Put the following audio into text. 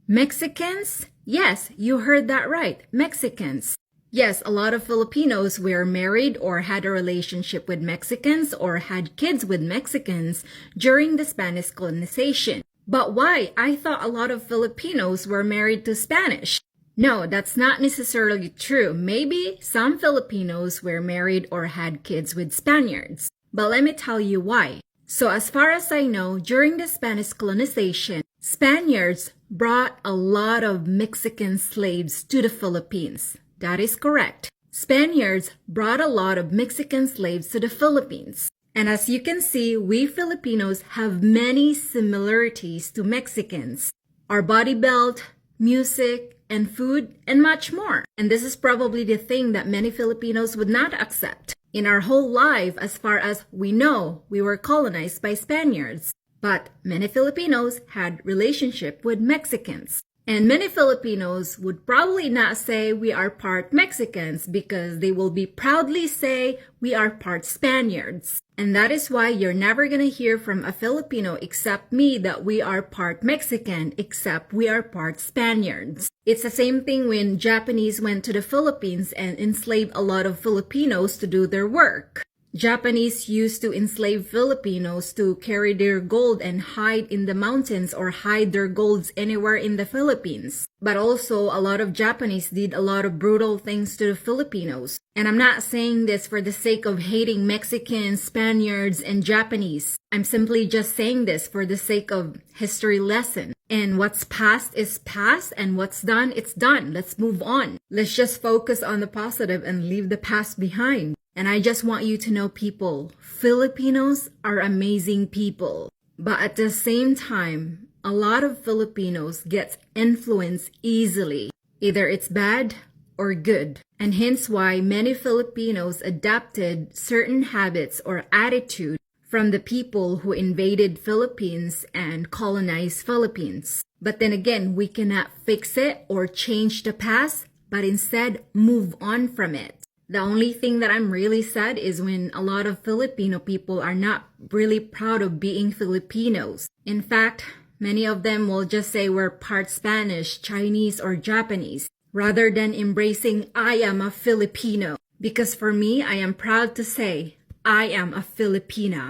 Mexicans? Yes, you heard that right. Mexicans. Yes, a lot of Filipinos were married or had a relationship with Mexicans or had kids with Mexicans during the Spanish colonization. But why? I thought a lot of Filipinos were married to Spanish. No, that's not necessarily true. Maybe some Filipinos were married or had kids with Spaniards. But let me tell you why. So as far as I know, during the Spanish colonization, Spaniards brought a lot of Mexican slaves to the Philippines. That is correct. Spaniards brought a lot of Mexican slaves to the Philippines. And as you can see, we Filipinos have many similarities to Mexicans. Our body belt, music, and food, and much more. And this is probably the thing that many Filipinos would not accept. In our whole life, as far as we know, we were colonized by Spaniards. But many Filipinos had relationship with Mexicans. And many Filipinos would probably not say we are part Mexicans because they will be proudly say we are part Spaniards. And that is why you're never gonna hear from a Filipino except me that we are part Mexican except we are part Spaniards. It's the same thing when Japanese went to the Philippines and enslaved a lot of Filipinos to do their work. Japanese used to enslave Filipinos to carry their gold and hide in the mountains or hide their golds anywhere in the Philippines. But also, a lot of Japanese did a lot of brutal things to the Filipinos. And I'm not saying this for the sake of hating Mexicans, Spaniards, and Japanese. I'm simply just saying this for the sake of history lesson. And what's past is past, and what's done, it's done. Let's move on. Let's just focus on the positive and leave the past behind. And I just want you to know, people, Filipinos are amazing people. But at the same time, a lot of Filipinos get influenced easily. Either it's bad or good. And hence why many Filipinos adapted certain habits or attitude from the people who invaded Philippines and colonized Philippines. But then again, we cannot fix it or change the past, but instead move on from it. The only thing that I'm really sad is when a lot of Filipino people are not really proud of being Filipinos. In fact, many of them will just say we're part Spanish, Chinese, or Japanese, rather than embracing I am a Filipino. Because for me, I am proud to say I am a Filipina.